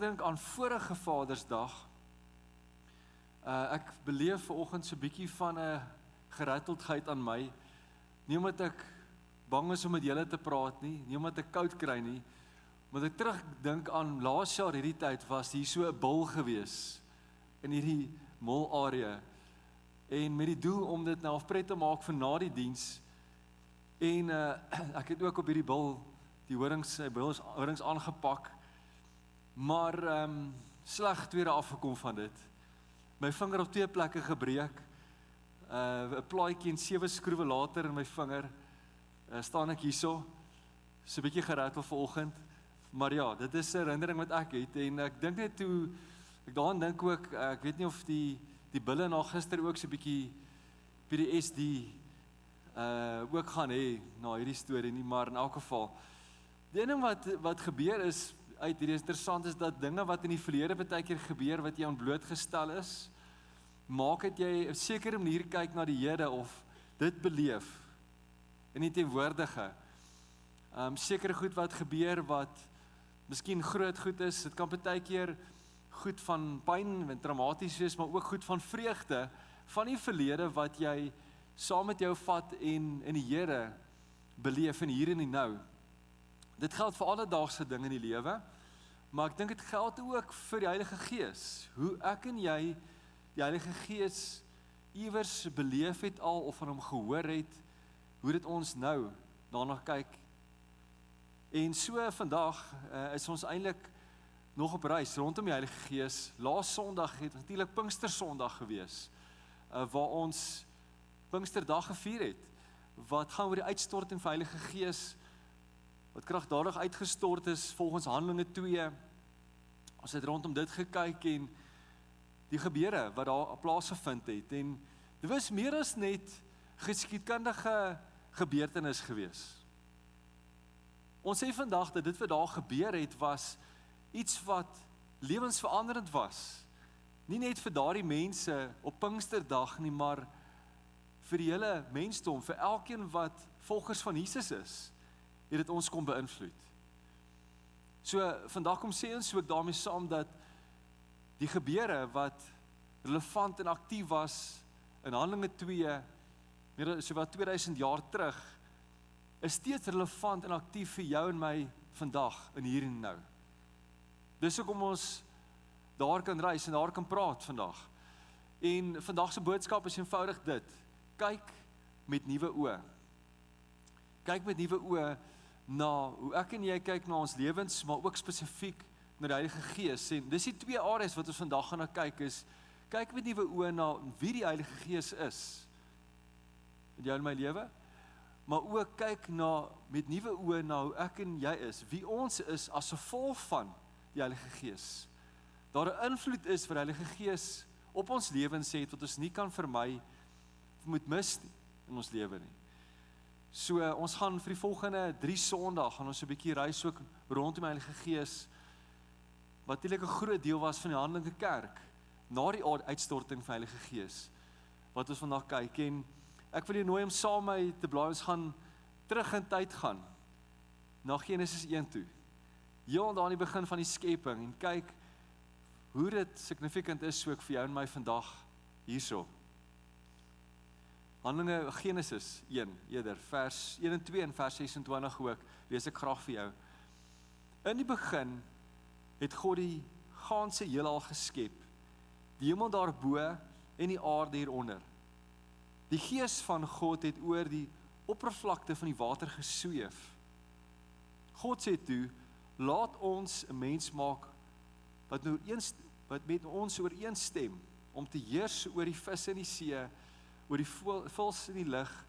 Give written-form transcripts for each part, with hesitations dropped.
terugdink aan vorige Vadersdag, ek beleef vanoggend so 'n bietjie van 'n geratteldheid aan my, nie omdat ek bang is om met julle te praat nie omdat ek koud kry nie, maar ek terugdink aan laas jaar hierdie tyd was hier so 'n bil gewees in hierdie mall area, en met die doel om dit nou afpret te maak vir na die diens, en ek het ook op hierdie bil die horings aangepak, maar sleg tweede afgekom van dit. My vinger op 2 plekke gebreek, 'n plaatjie en 7 skroewe later in my vinger, staan ek hierso, so 'n bietjie gerattel vanoggend, maar ja, dit is 'n herinnering wat ek het, en ek dink net toe, ek daaraan dink ook, ek weet nie of die bulle na gister ook so 'n bietjie PTSD ook gaan hê na hierdie storie nie, maar in elk geval, die ene wat gebeur is, uit hierdie interessant is dat dinge wat in die verlede baie keer gebeur, wat jy aan blootgestel is, maak dat jy op 'n sekere manier kyk na die Here of dit beleef in die teenwoordige. Sekere goed wat gebeur wat miskien groot goed is, dit kan baie keer goed van pyn en traumaties wees, maar ook goed van vreugde van die verlede wat jy saam met jou vat en in die Here beleef in hier en die nou. Dit geld vir alledaagse dinge in die lewe, maar ek dink dit geld ook vir die Heilige Gees. Hoe ek en jy die Heilige Gees iewers beleef het al, of van hom gehoor het, hoe dit ons nou daarna kyk. En so vandag is ons eintlik nog op reis rondom die Heilige Gees. Laas Sondag het natuurlik Pinkstersondag gewees, waar ons Pinksterdag gevier het, wat gaan oor die uitstorting van die Heilige Gees, wat kragtadig uitgestort is volgens Handelinge 2. Ons het rondom dit gekyk en die gebeure wat daar plaasgevind het, en dit was meer as net geskiedkundige gebeurtenis gewees. Ons sê vandag dat dit wat daar gebeur het, was iets wat lewensveranderend was. Nie net vir daardie mense op Pinksterdag nie, maar vir die hele mensdom, vir elkeen wat volgers van Jesus is, het dit ons kom beïnvloed. So, vandag kom sê ons ook daarmee saam dat die gebeure wat relevant en aktief was in Handelinge 2, so wat 2000 jaar terug, is steeds relevant en aktief vir jou en my vandag, in hier en nou. Dis hoekom ons daar kan reis en daar kan praat vandag. En vandag se boodskap is eenvoudig dit: kyk met nuwe oë. Kyk met nuwe oë na hoe ek en jy kyk na ons lewens, maar ook spesifiek na die Heilige Gees. En dis die 2 areas wat ons vandag gaan na kyk is, kyk met nuwe oë na wie die Heilige Gees is in jou en my lewe, maar ook kyk met nuwe oë na hoe ek en jy is, wie ons is as gevolg van die Heilige Gees. Daar 'n invloed is wat die Heilige Gees op ons lewens het, wat ons nie kan vermy of moet mis nie in ons lewe nie. So, ons gaan vir die volgende 3 Sondag, gaan ons 'n bietjie reis ook rondom die Heilige Gees, wat natuurlik 'n groot deel was van die Handelinge Kerk, na die uitstorting van die Heilige Gees, wat ons vandag kyk, en ek wil jou nooi om saam my te blaai, ons gaan terug in tyd gaan, na Genesis 1 toe, heel daar aan die begin van die skepping, en kyk hoe dit significant is ook vir jou en my vandag hierso. Handelinge Genesis 1 eerder, vers 1 en 2 en vers 26 ook, lees ek graag vir jou. In die begin het God die ganse heelal geskep, die hemel daarbo en die aarde hieronder. Die Gees van God het oor die oppervlakte van die water gesweef. God sê toe, laat ons 'n mens maak wat met ons ooreenstem, om te heers oor die visse in die see, oor die voëls in die lug,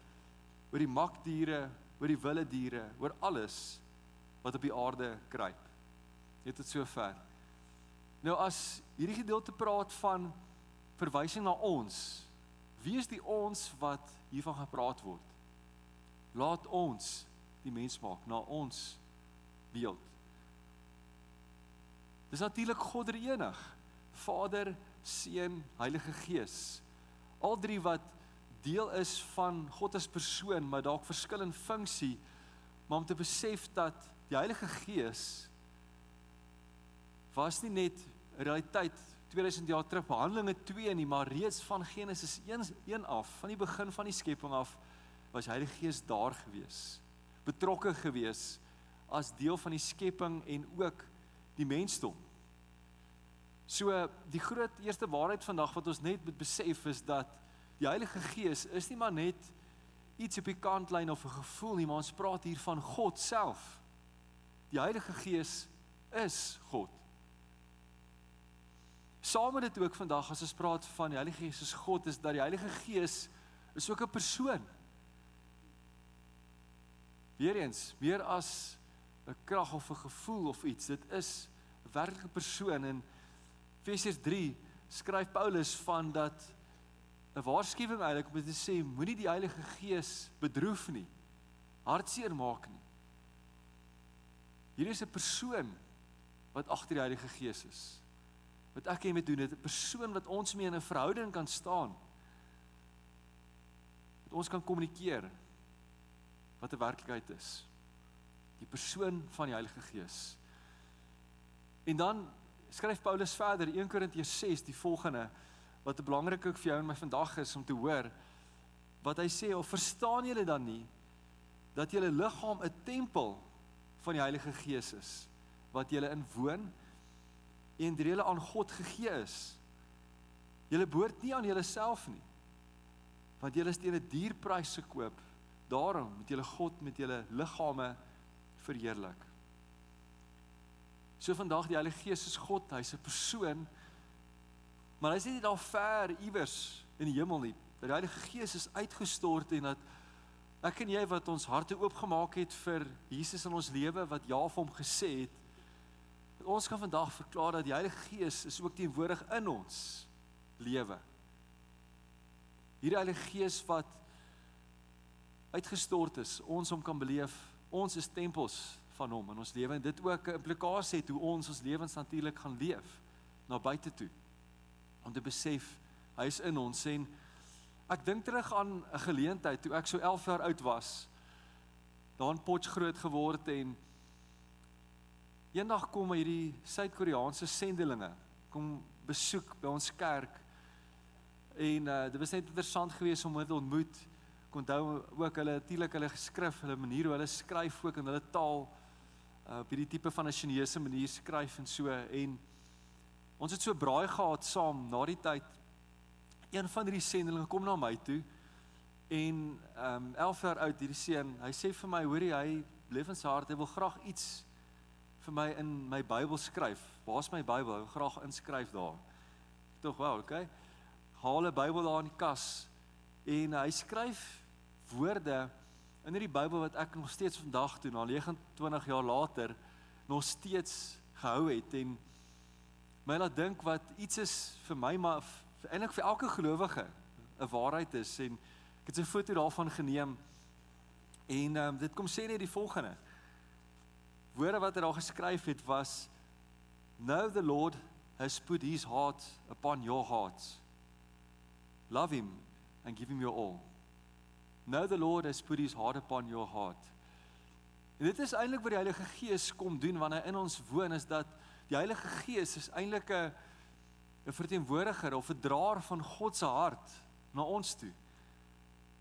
oor die makdiere, oor die wilde diere, oor alles wat op die aarde kruip. Net tot sover. Nou as hierdie gedeelte praat van verwysing na ons, wie is die ons wat hiervan gepraat word? Laat ons die mens maak na ons beeld. Dis natuurlik God drie-enig, Vader, Seun, Heilige Gees. Al drie wat deel is van God as persoon, maar dalk verskil in funksie, maar om te besef dat die Heilige Gees was nie net 'n realiteit 2000 jaar terug, Handelinge 2 nie, maar reeds van Genesis 1 af, van die begin van die skepping af, was die Heilige Gees daar gewees, betrokke gewees, as deel van die skepping en ook die mensdom. So, die groot eerste waarheid vandag wat ons net moet besef is dat die Heilige Gees is nie maar net iets op die kantlyn of 'n gevoel nie, maar ons praat hier van God self. Die Heilige Gees is God. Saam met dit ook vandag, as ons praat van die Heilige Gees is God, is dat die Heilige Gees is ook 'n persoon. Weereens, meer as 'n krag of 'n gevoel of iets, dit is 'n werklike persoon. En Efesiërs 3 skryf Paulus van dat 'n waarskuwing eintlik om te sê, moenie die Heilige Gees bedroef nie, hartseer maak nie. Hier is 'n persoon wat agter die Heilige Gees is. Wat ek en met doen, 'n persoon wat ons mee in 'n verhouding kan staan. Wat ons kan kommunikeer wat 'n werklikheid is. Die persoon van die Heilige Gees. En dan skryf Paulus verder, 1 Korintiërs 6, die volgende, wat 'n belangrik ook vir jou en my vandag is om te hoor, wat hy sê, of verstaan julle dan nie, dat julle liggaam 'n tempel van die Heilige Gees is, wat julle inwoon, en deur julle aan God gegee is. Julle behoort nie aan julle self nie, want julle is teen 'n dierprys gekoop, daarom moet julle God met julle liggame verheerlik. So vandag, die Heilige Gees is God, hy's 'n persoon, maar hy's nie daar ver iewers in die hemel nie. Die Heilige Gees is uitgestort en dat ek en jy wat ons harte oopgemaak het vir Jesus in ons lewe, wat ja vir hom gesê het, dat ons kan vandag verklaar dat die Heilige Gees is ook teenwoordig in ons lewe. Hierdie Heilige Gees wat uitgestort is, ons hom kan beleef, ons is tempels van hom in ons lewe, en dit ook 'n implikasie het hoe ons lewens natuurlik gaan leef, na buite toe, om te besef, hy is in ons. En ek dink terug aan 'n geleentheid, toe ek so 11 jaar oud was, daar in Potchefstroom geword, en eendag kom hierdie Suid-Koreaanse sendelinge, kom besoek by ons kerk, en dit was net interessant geweest om hulle te ontmoet. Ek onthou ook hulle, natuurlik hulle geskrif, hulle manier hoe hulle skryf ook in hulle taal, op hierdie tipe van 'n Chinese manier skryf en so, en ons het so braai gehad saam, na die tyd, een van hierdie sendelinge kom na my toe, en 11 jaar oud, hierdie seun, hy sê vir my, hoorie, hy beleef in sy hart, hy wil graag iets vir my in my Bybel skryf. Waar is my Bybel? Hy wil graag inskryf daar. Toch, wow, okay. Haal 'n Bybel daar in die kas, en hy skryf woorde in hierdie Bybel wat ek nog steeds vandag toe, na 29 jaar later, nog steeds gehou het, en my laat dink wat iets is vir my, maar eintlik vir elke gelowige 'n waarheid is, en ek het 'n foto daarvan geneem, en dit kom sê net die volgende, woorde wat hy daar geskryf het was, "Now the Lord has put his heart upon your hearts. Love him and give him your all. Now the Lord has put his heart upon your heart." En dit is eintlik wat die Heilige Gees kom doen wanneer hy in ons woon, is dat die Heilige Gees is eintlik 'n verteenwoordiger of 'n draer van God se hart na ons toe.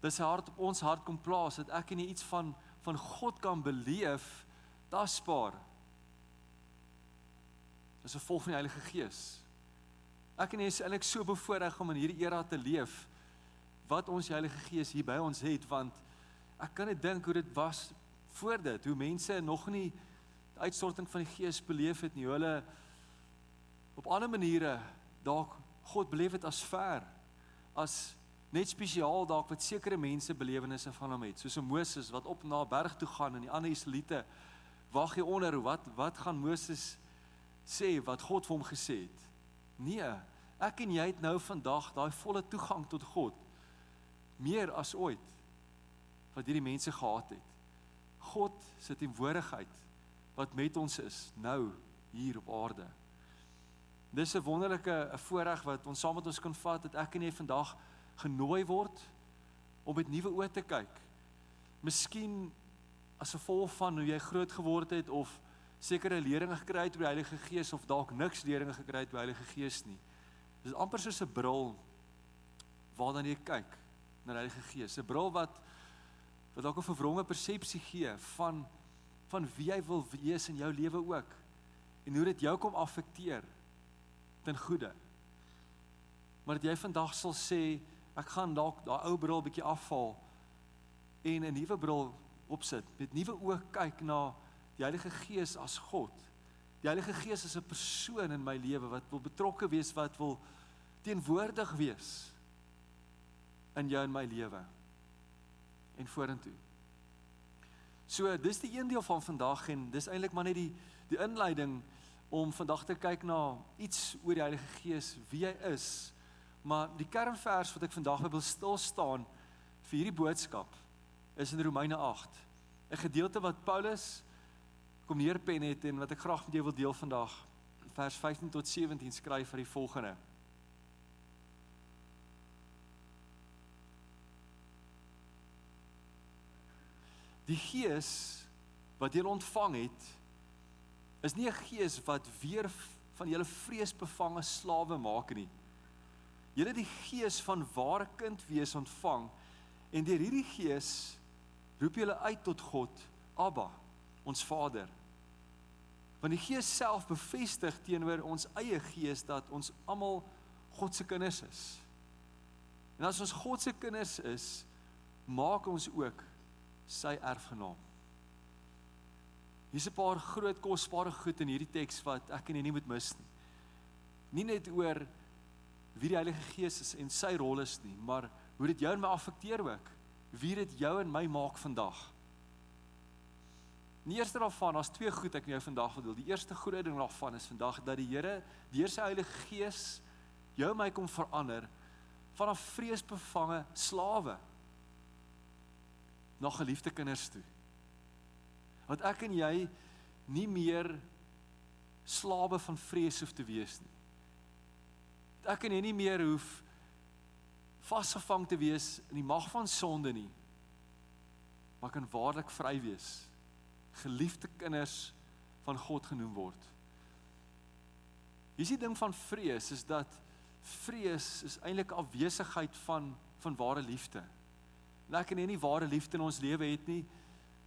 Dat sy hart op ons hart kom plaas, dat ek en jy iets van God kan beleef, tasbaar. Dis 'n gevolg van die Heilige Gees. Ek en jy is eintlik so bevoorreg om in hierdie era te leef, wat ons die Heilige Gees hier by ons het, want ek kan net dink hoe dit was voor dit, hoe mense nog nie die uitstorting van die Gees beleef het nie, hoe hulle op ander maniere dalk God beleef het as ver, as net spesiaal dalk wat sekere mense belewennisse van hom het, soos 'n Moses wat op na 'n berg toe gaan, en die ander Israeliete wag hier onder, wat gaan Moses sê, wat God vir hom gesê het? Nee, ek en jy het nou vandag daai volle toegang tot God, meer as ooit, wat hierdie mense gehad het. God se teenwoordigheid, wat met ons is, nou, hier op aarde. Dis 'n wonderlike voorreg wat ons saam met ons kan vat, dat ek en jy vandag genooi word, om met nuwe oë te kyk. Miskien as gevolg van hoe jy groot geword het, of sekere leringe gekry het oor die Heilige Gees, of dalk niks leringe gekry het oor die Heilige Gees nie. Dit is amper soos 'n bril, waarna jy kyk, na die Heilige Gees. 'n Bril wat dalk 'n verwronge persepsie gee, van wie hy wil wees in jou lewe ook, en hoe dit jou kom affekteer, ten goeie. Maar dat jy vandag sal sê, ek gaan dalk daai ou bril bietjie afhaal, en 'n nuwe bril opsit, met nuwe oë kyk na die Heilige Gees as God. Die Heilige Gees is 'n persoon in my lewe, wat wil betrokke wees, wat wil teenwoordig wees, in jou en my lewe, en vorentoe. So, dis die een deel van vandag, en dis eintlik maar net die inleiding, om vandag te kyk na iets oor die Heilige Gees, wie hy is, maar die kernvers wat ek vandag wil stil staan, vir hierdie boodskap, is in Romeine 8, 'n gedeelte wat Paulus kom neerpen het, en wat ek graag met jou wil deel vandag, vers 15 tot 17 skryf hy die volgende. Die Gees wat jy ontvang het, is nie 'n gees wat weer van julle vreesbevange slawe maak nie. Julle het die Gees van ware kind wees ontvang, en deur hierdie Gees roep julle uit tot God, Abba, ons Vader. Want die Gees self bevestig teenoor ons eie gees dat ons almal God se kinders is. En as ons God se kinders is, maak ons ook sy erfgenaam. Hier's 'n paar groot kosbare goed in hierdie teks wat ek en jy nie moet mis nie. Nie net oor wie die Heilige Gees is en sy rol is nie, maar hoe dit jou en my affekteer ook. Wie dit jou en my maak vandag. Die eerste daarvan, daar's twee goed ek met jou vandag wil deel. Die eerste goeie ding daarvan is vandag, dat die Here, deur sy Heilige Gees, jou en my kom verander, vanaf vreesbevange slawe, na geliefde kinders toe. Want ek en jy nie meer slawe van vrees hoef te wees nie. Dat ek en jy nie meer hoef vasgevang te wees in die mag van sonde nie, maar kan waarlik vry wees, geliefde kinders van God genoem word. Hier is die ding van vrees, is dat vrees is eintlik afwesigheid van ware liefde. En ek en jy nie ware liefde in ons lewe het nie,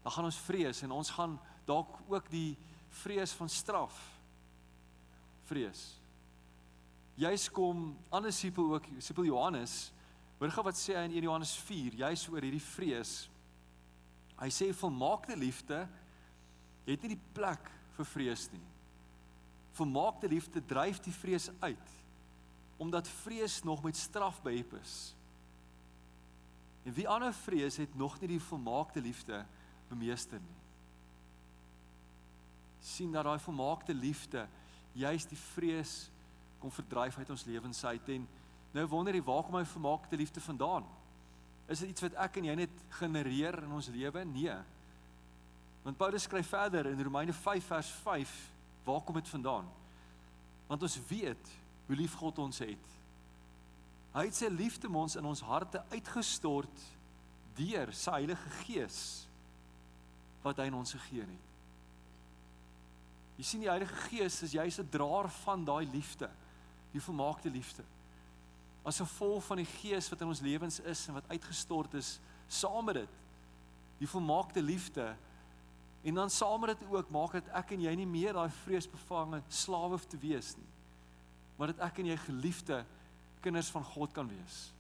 dan gaan ons vrees, en ons gaan dalk ook die vrees van straf vrees. Juis kom ander disipel ook, disipel Johannes, hoor gou wat sê hy in 1 Johannes 4, juis oor hierdie vrees. Hy sê, volmaakte liefde, jy het nie die plek vir vrees nie. Volmaakte liefde dryf die vrees uit, omdat vrees nog met straf behep is. En wie ander vrees het nog nie die volmaakte liefde bemeester nie. Sien dat daai volmaakte liefde, juist die vrees kom verdryf uit ons lewens uit, en nou wonder jy, waar kom my volmaakte liefde vandaan? Is dit iets wat ek en jy net genereer in ons lewe? Nee. Want Paulus skryf verder in Romeine 5 vers 5, waar kom dit vandaan? Want ons weet hoe lief God ons het. Hy het sy liefde in ons harte uitgestort deur sy Heilige Gees wat hy in ons gegee het. Jy sien, die Heilige Gees is juist 'n draer van daai liefde, die volmaakte liefde. As gevolg van die Gees wat in ons lewens is en wat uitgestort is, saam met dit, die volmaakte liefde, en dan saam met dit ook maak dat ek en jy nie meer daai vreesbevange slawe hoef te wees nie, maar dat ek en jy geliefde kinders van God kan wees.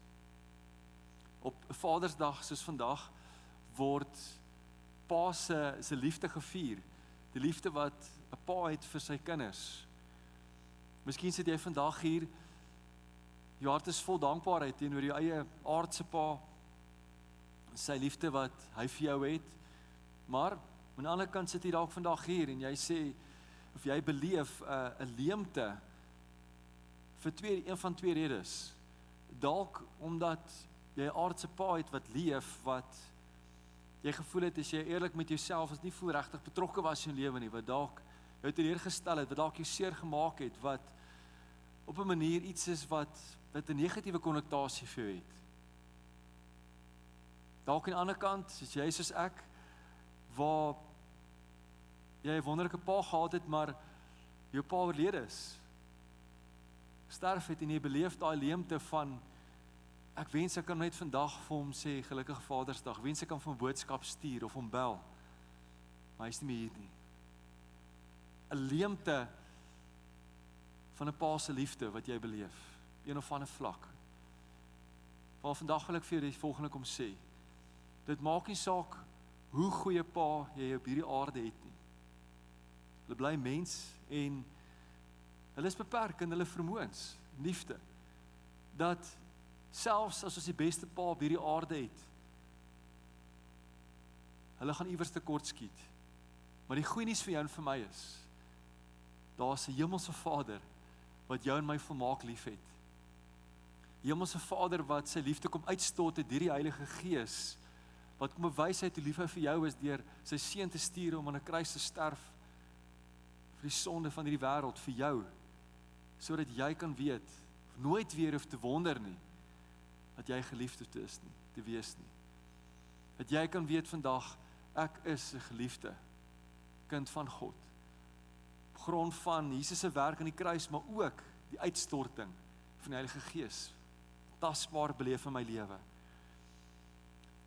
Op Vadersdag soos vandag word Pa se liefde gevier, die liefde wat 'n pa het vir sy kinders. Miskien sit jy vandag hier, jou hart is vol dankbaarheid teenoor jou eie aardse pa, sy liefde wat hy vir jou het, maar aan die ander kant sit jy dalk vandag hier en jy sê, of jy beleef 'n leemte vir een van twee redes. Dalk omdat jy 'n aardse pa het wat leef, wat jy gevoel het, as jy eerlik met jouself is, nie voel regtig betrokke was in jou lewe nie, wat dalk jou teleurgestel het, wat dalk jou seer gemaak het, wat op 'n manier iets is wat 'n negatiewe konnotasie vir jou het. Dalk aan die ander kant, as jy soos ek, waar jy 'n wonderlike pa gehad het, maar jou pa oorlede is, sterf het en jy beleef daai leemte van, ek wens ek kan net vandag vir hom sê, gelukkige Vadersdag, wens ek kan vir hom boodskap stuur of hom bel, maar hy is nie meer hier nie. 'n leemte van 'n pa se liefde wat jy beleef, een of ander vlak. Maar vandag wil ek vir jou die volgende kom sê, dit maak nie saak hoe goeie pa jy op hierdie aarde het nie. Hulle bly mens en hulle is beperk in hulle vermoëns, liefde. Dat selfs as ons die beste pa op hierdie aarde het, hulle gaan iewers tekort skiet. Maar die goeie nuus vir jou en vir my is, daar is 'n hemelse Vader wat jou en my volmaak lief het. Hemelse Vader wat sy liefde kom uitstort deur die Heilige Gees, wat kom bewys het hoe lief hy vir jou is deur sy seun te stuur om aan 'n kruis te sterf vir die sonde van hierdie wêreld, vir jou, sodat jy kan weet, nooit weer hoef te wonder nie, dat jy geliefd is nie, te wees nie. Dat jy kan weet vandag, ek is 'n geliefde kind van God. Op grond van Jesus se werk aan die kruis, maar ook die uitstorting van die Heilige Gees. Tasbaar beleef in my lewe.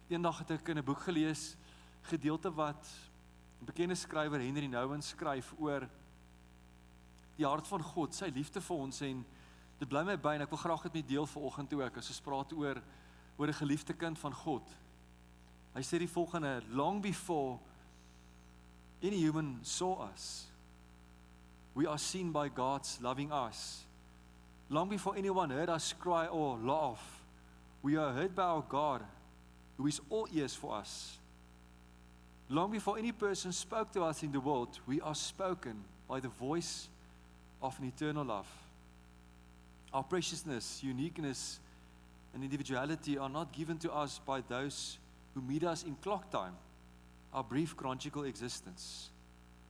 Eendag het ek in 'n boek gelees, gedeelte wat 'n bekende skrywer Henry Nouwen skryf oor die hart van God, sy liefde vir ons, en dit bly my by, en ek wil graag dit met deel vanoggend ook, as ons praat oor 'n geliefde kind van God. Hy sê die volgende: long before any human saw us, we are seen by God's loving us. Long before anyone heard us cry or laugh, we are heard by our God, who is all ears for us. Long before any person spoke to us in the world, we are spoken by the voice of an eternal love. Our preciousness, uniqueness, and individuality are not given to us by those who meet us in clock time, our brief chronological existence,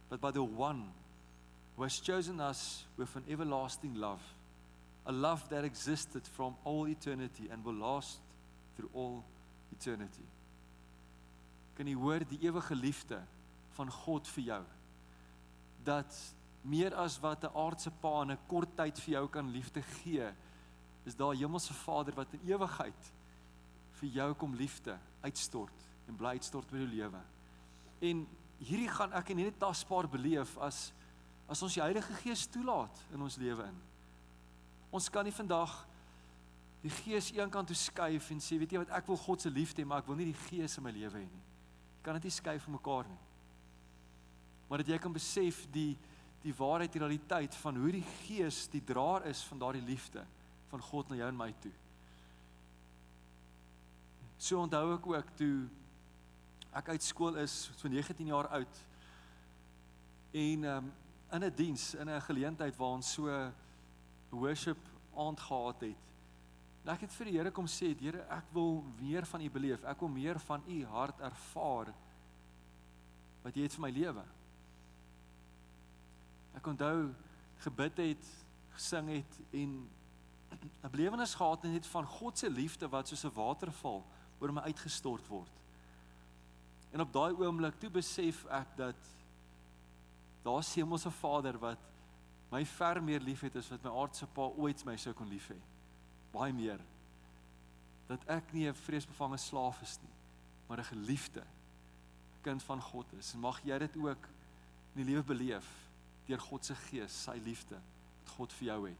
but by the one who has chosen us with an everlasting love, a love that existed from all eternity and will last through all eternity. Kan jy hoor die ewige liefde van God vir jou, dat meer as wat 'n aardse pa in 'n kort tyd vir jou kan liefde gee, is daar 'n hemelse Vader wat in ewigheid vir jou kom liefde uitstort en bly uitstort met jou lewe. En hierdie gaan ek en jy net tasbaar beleef as ons die Heilige Gees toelaat in ons lewe in. Ons kan nie vandag die Gees een kant toe skuif en sê, weet jy wat, ek wil God se liefde hê, maar ek wil nie die Gees in my lewe hê nie. Jy kan dit nie skuif van mekaar nie. Maar dat jy kan besef die waarheid, die realiteit van hoe die Gees die draer is van daardie liefde van God na jou en my toe. So onthou ek ook toe ek uit skool is, so 19 jaar oud, en in 'n diens, in 'n geleentheid waar ons so worship aand gehad het, en ek het vir die Here kom sê, Here, ek wil meer van U beleef, ek wil meer van U hart ervaar, wat U het vir my lewe. Ek onthou, gebid het, gesing het, en 'n belewenis gehad net van God se liefde, wat soos 'n waterval oor my uitgestort word. En op daai oomblik, toe besef ek dat daar is 'n hemelse Vader wat my ver meer lief het as wat my aardse pa ooit my sou kon lief hê. Baie meer. Dat ek nie 'n vreesbevange slaaf is nie, maar 'n geliefde kind van God is. En mag jy dit ook in die lewe beleef, deur God se Gees, sy liefde, wat God vir jou het.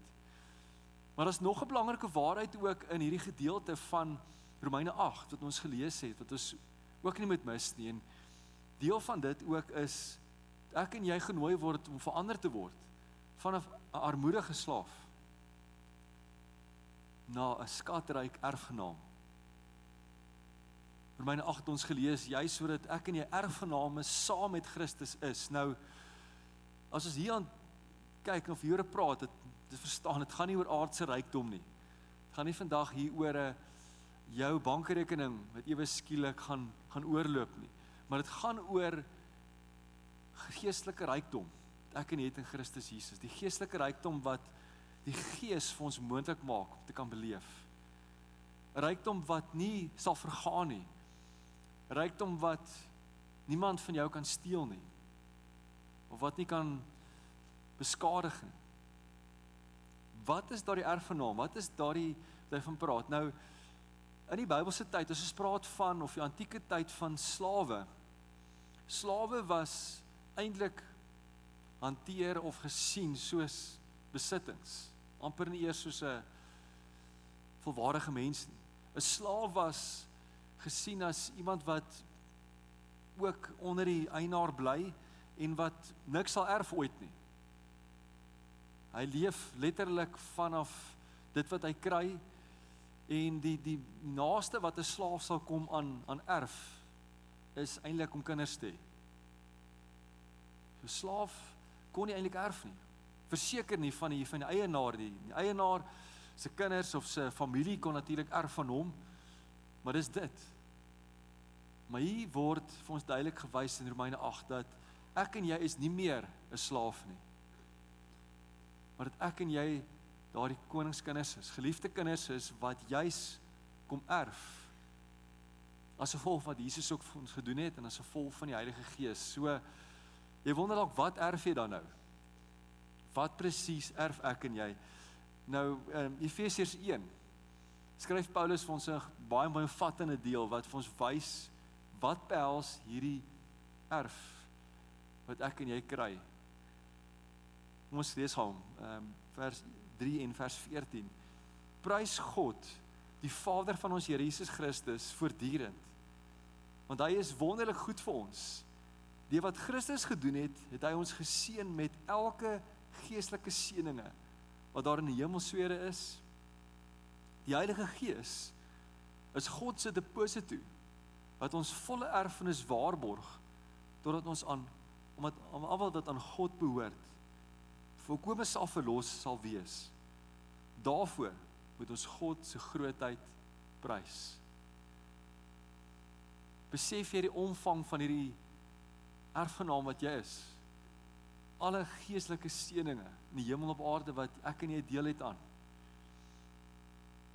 Maar daar is nog 'n belangrike waarheid ook in hierdie gedeelte van Romeine 8, wat ons gelees het, wat ons ook nie moet mis nie. En deel van dit ook is, ek en jy genooi word om verander te word, van 'n armoedige slaaf, na 'n skatryk erfgenaam. Romeine 8 ons gelees, jy sodat ek en jy erfgename saam met Christus is. Nou, as ons hier aan kyk of hieroor praat, dit verstaan, dit gaan nie oor aardse rykdom nie. Dit gaan nie vandag hier oor jou bankrekening wat ewe skielik gaan oorloop nie. Maar dit gaan oor geestelike rykdom. Ek en jy het in Christus Jesus. Die geestelike rykdom wat die Gees vir ons moontlik maak om te kan beleef. 'n Rykdom wat nie sal vergaan nie. 'n Rykdom wat niemand van jou kan steel nie. of wat nie kan beskadig nie. Wat is daardie erfgenaam? Wat is daardie wat hy van praat? Nou, in die Bybelse tyd, as ons praat van, of die antieke tyd van slawe, slawe was eintlik hanteer of gesien soos besittings, amper nie eers soos 'n volwaardige mens nie. 'n Slaaf was gesien as iemand wat ook onder die eienaar bly en wat niks sal erf ooit nie. Hy leef letterlik vanaf dit wat hy kry en die naaste wat 'n slaaf sal kom aan erf is eintlik om kinders te hê. So slaaf kon nie eintlik erf nie. Verseker nie van die eienaar nie. Die eienaar se kinders of se familie kon natuurlik erf van hom, maar dis dit. Maar hier word vir ons duidelik gewys in Romeine 8 dat ek en jy is nie meer 'n slaaf nie. Maar dat ek en jy daardie koningskinders is, geliefde kinders is wat juis kom erf as gevolg wat Jesus ook vir ons gedoen het en as gevolg van die Heilige Gees. So jy wonder dalk wat erf jy dan nou? Wat presies erf ek en jy? Nou Efesiërs 1 skryf Paulus vir ons 'n baie omvattende deel wat vir ons wys wat behels hierdie erf wat ek en jy kry. Kom ons lees hom, vers 3 en vers 14. Prys God, die Vader van ons Here Jesus Christus, voortdurend, want hy is wonderlik goed vir ons. Die wat Christus gedoen het, het hy ons geseën met elke geestelike seëninge, wat daar in die hemelsfere is. Die Heilige Gees is God se deposito, wat ons volle erfenis waarborg, totdat ons omdat almal wat aan God behoort, volkome selfverlos sal wees. Daarvoor moet ons God se grootheid prys. Besef jy die omvang van hierdie erfgenaam wat jy is? Alle geestelike seëninge in die hemel op aarde wat ek en jy deel het aan.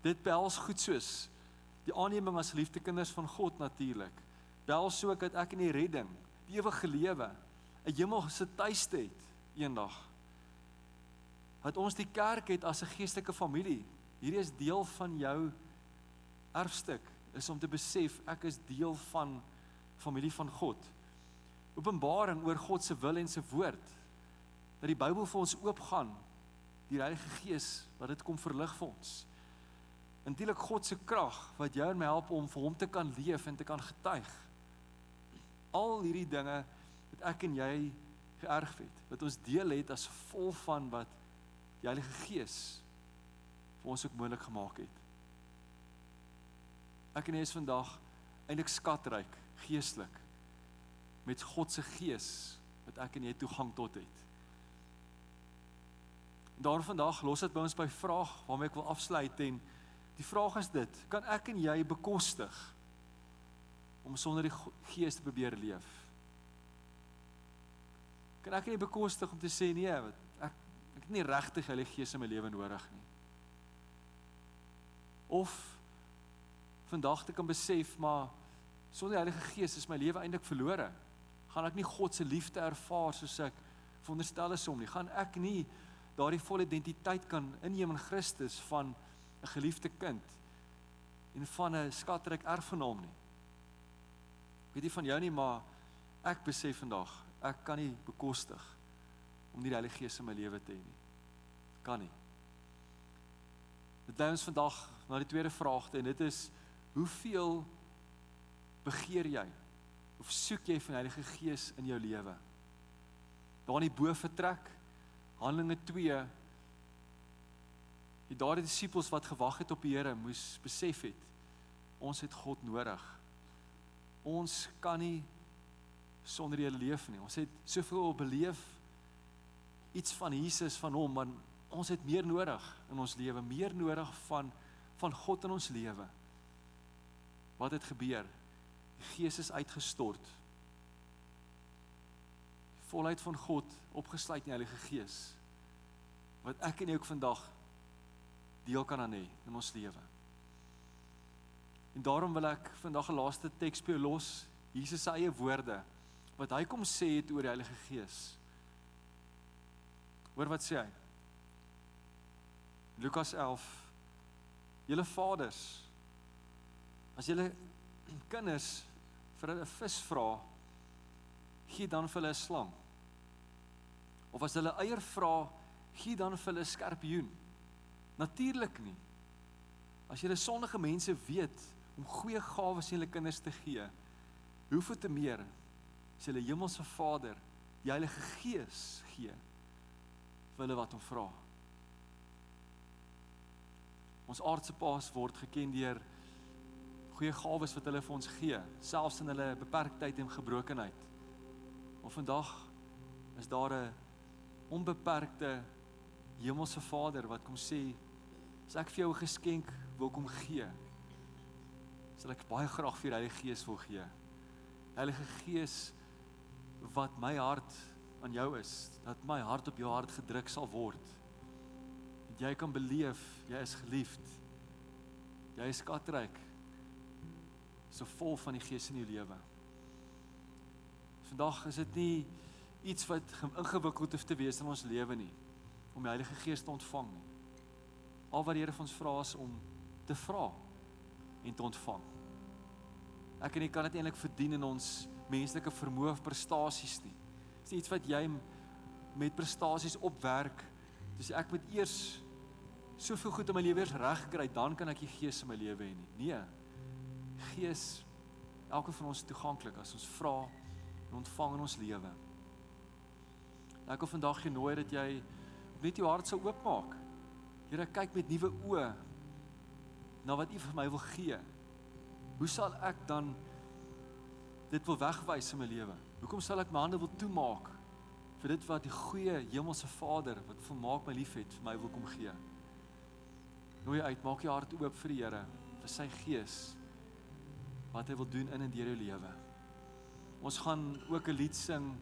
Dit behels goed soos die aanneming as geliefde kinders van God natuurlik. Behels ook dat ek in die redding, die ewige lewe, 'n hemelse tuiste het eendag. Dat ons die kerk het as 'n geestelike familie. Hierdie is deel van jou erfstuk, is om te besef ek is deel van familie van God. Openbaring oor God se wil en se woord, dat die Bybel vir ons oopgaan, die Heilige Gees wat dit kom verlig vir ons. Natuurlik God se krag wat jou en my help om vir hom te kan leef en te kan getuig. Al hierdie dinge wat ek en jy geërf het, wat ons deel het as gevolg van wat die Heilige Gees vir ons ook moontlik gemaak het. Ek en jy is vandag eintlik skatryk, geestelik, met God se Gees wat ek en jy toegang tot het. Daarom vandag los dit by ons by vraag waarmee ek wil afsluit en die vraag is dit, kan ek en jy bekostig om sonder die Gees te probeer leef? Kan ek en jy bekostig om te sê, nee, ek het nie regtig die Heilige Gees in my lewe nodig nie? Of vandag te kan besef, maar sonder die Heilige Gees is my lewe eintlik verlore. Gaan ek nie God se liefde ervaar soos ek veronderstel is om nie? Gaan ek nie daardie volle identiteit kan inneem in Christus van 'n geliefde kind en van 'n skatryk erfgenaam nie? Weet nie van jou nie, maar ek besef vandag, ek kan nie bekostig om nie die Heilige Gees in my lewe te hê nie. Kan nie. Dit lei ons vandag na die tweede vraag en dit is, hoeveel begeer jy of soek jy van die Heilige Gees in jou lewe? Daar in die bo vertrek, Handelinge 2, die daardie disippels wat gewag het op die Here moes besef het, ons het God nodig. Ons kan nie sonder die Here leef nie. Ons het soveel beleef, iets van Jesus, van hom, maar ons het meer nodig in ons lewe, meer nodig van God in ons lewe. Wat het gebeur? Die Gees is uitgestort. Die volheid van God opgesluit in die Heilige Gees, wat ek en jy ook vandag deel kan aan hê in ons lewe. En daarom wil ek vandag 'n laaste teks by jou los, Jesus se eie woorde, wat hy kom sê het oor die Heilige Gees. Hoor wat sê hy? Lukas 11, julle vaders, as julle kinders vir hulle 'n vis vra, gee dan vir hulle 'n slang. Of as hulle eier vra, gee dan vir hulle 'n skorpioen. Natuurlik nie. As julle sondige mense weet om goeie gawes aan julle kinders te gee, hoeveel te meer as julle hemelse Vader die Heilige Gees gee vir hulle wat hom vra. Ons aardse paas word geken deur goeie gawes wat hulle vir ons gee, selfs in hulle beperktheid en gebrokenheid. Maar vandag is daar 'n onbeperkte hemelse Vader wat kom sê, as ek vir jou 'n geskenk wil kom gee, sal ek baie graag vir die Heilige Gees wil gee. Heilige Gees wat my hart aan jou is, dat my hart op jou hart gedruk sal word. Dat jy kan beleef, jy is geliefd. Jy is skatryk. So vol van die Gees in jou lewe. Vandag is dit nie iets wat ingewikkeld hoef te wees in ons lewe nie, om die Heilige Gees te ontvang nie. Al wat die Here van ons vra is om te vra en te ontvang. Ek en jy kan dit eintlik verdien in ons menslike vermoë of prestasies nie. Dit is nie iets wat jy met prestasies opwerk, dus ek moet eers soveel goed in my lewe eers reg kry, dan kan ek die Gees in my lewe hê nie. Nee, Gees, elke van ons toeganklik as ons vra en ontvang in ons lewe. Ek wil vandag genooi dat jy net jou hart sal oopmaak. Here, kyk met nuwe oë na wat U vir my wil gee. Hoe sal ek dan dit wil wegwys in my lewe? Hoekom sal ek my hande wil toemaak vir dit wat die goeie hemelse Vader, wat volmaak my liefhet, vir my wil kom gee? Nooi uit, maak jou hart oop vir die Here, vir sy Gees, wat hy wil doen in en deur jou lewe. Ons gaan ook 'n lied sing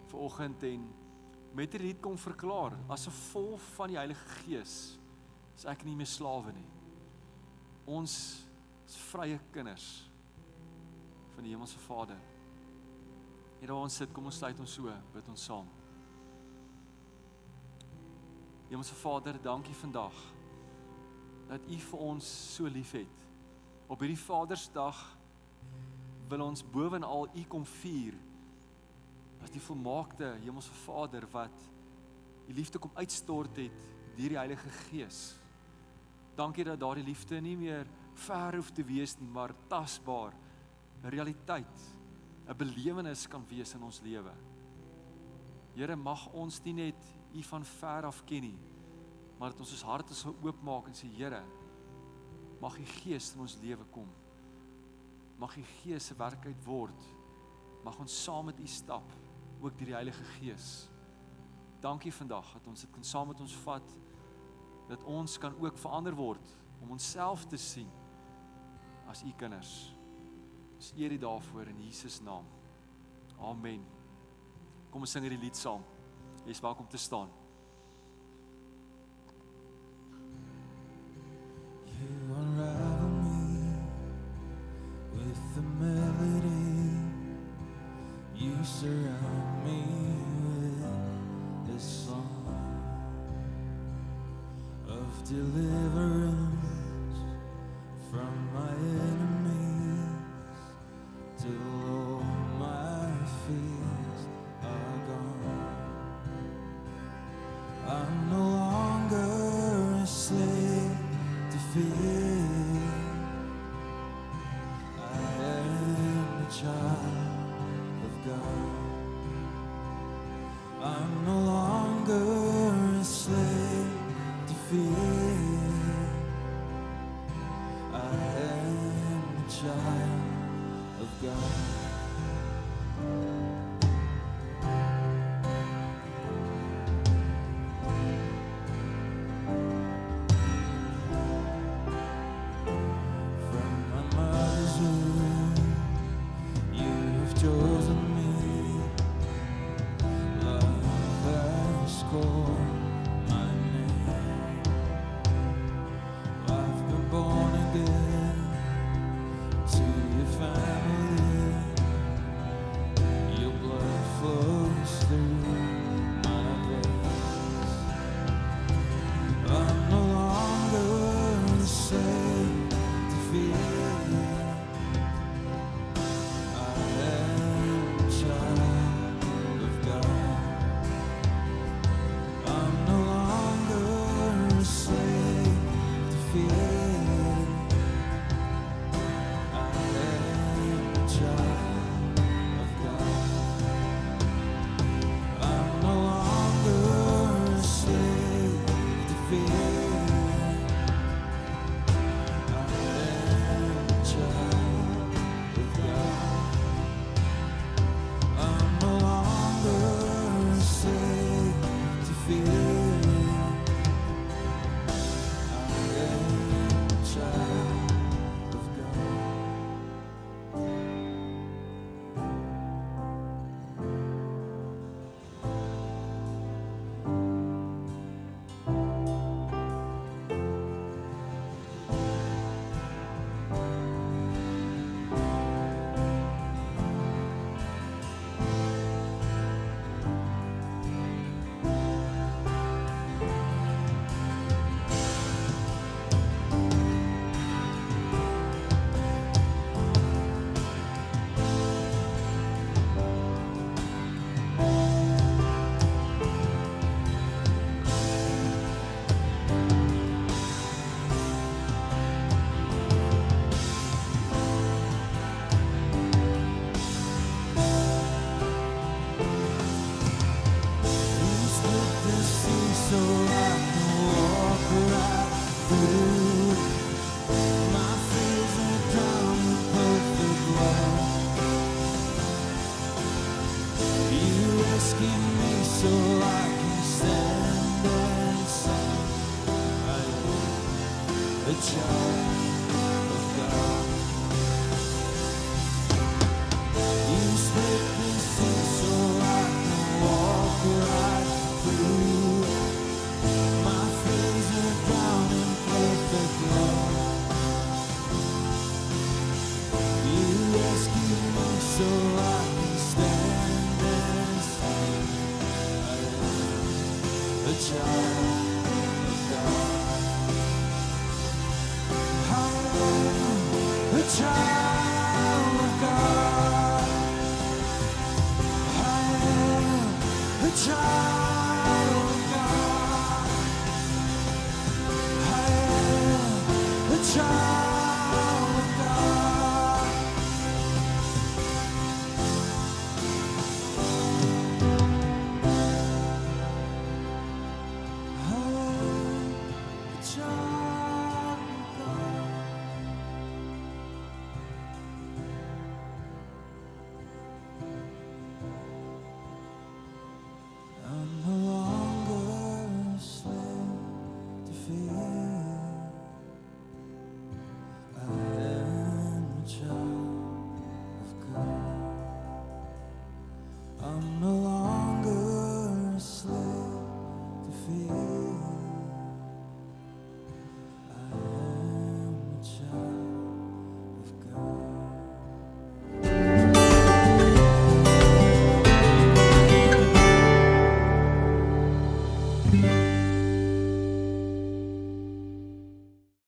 vanoggend en met die lied kom verklaar, as 'n gevolg van die Heilige Gees, is ek nie meer slawe nie. Ons is vrye kinders van die hemelse Vader. Here, waar ons sit, kom ons sluit ons so, bid ons saam. Hemelse Vader, dankie vandag, dat U vir ons so lief het. Op hierdie Vadersdag wil ons bovenal U kom vier, as die volmaakte hemelse Vader, wat die liefde kom uitstort het, deur die Heilige Gees. Dankie dat daardie liefde nie meer ver hoef te wees nie, maar tasbaar, 'n realiteit, 'n belewenis kan wees in ons lewe. Here, mag ons nie net U van ver af ken nie, maar dat ons harte sal oopmaak en sê, Here, mag U Gees in ons lewe kom. Mag U Gees 'n werklikheid word. Mag ons saam met U stap, ook deur die Heilige Gees. Dankie vandag dat ons dit kan saam met ons vat, dat ons kan ook verander word om onsself te sien as U kinders. Ons eer U daarvoor in Jesus naam. Amen. Kom ons sing hierdie lied saam. Jy is welkom te staan. You unravel me with the melody. You surround me with this song of deliverance from my enemies, till all my fears are gone. I'm no longer a slave to fear. I am a child of God. I'm no longer a slave to fear. I am a child of God.